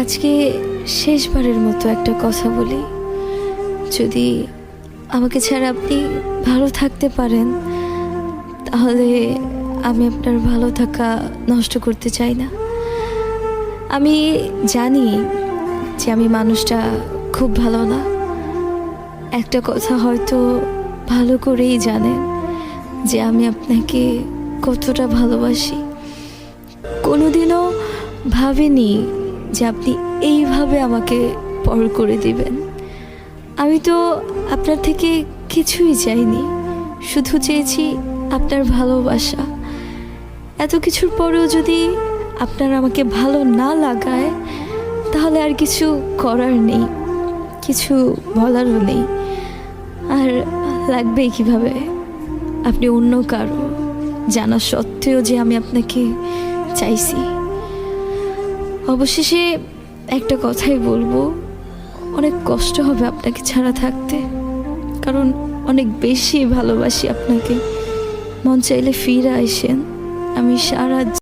আজকে শেষবারের মতো একটা কথা বলি, যদি আমাকে ছাড়া আপনি ভালো থাকতে পারেন তাহলে আমি আপনার ভালো থাকা নষ্ট করতে চাই না। আমি জানি যে আমি মানুষটা খুব ভালো না, একটা কথা হয়তো ভালো করেই জানেন যে আমি আপনাকে কতটা ভালোবাসি। কোনোদিনও ভাবিনি যে আপনি এইভাবে আমাকে পর করে দিবেন। আমি তো আপনার থেকে কিছুই চাইনি, শুধু চেয়েছি আপনার ভালোবাসা। এত কিছুর পরেও যদি আপনার আমাকে ভালো না লাগায় তাহলে আর কিছু করার নেই, কিছু বলারও নেই। আর লাগবেই কিভাবে আপনি অন্য কারো জানা সত্ত্বেও যে আমি আপনাকে চাইছি। অবশেষে একটা কথাই বলবো, অনেক কষ্ট হবে আপনাকে ছাড়া থাকতে, কারণ অনেক বেশি ভালোবাসি আপনাকে। মন চাইলে ফিরে আসেন, আমি সারা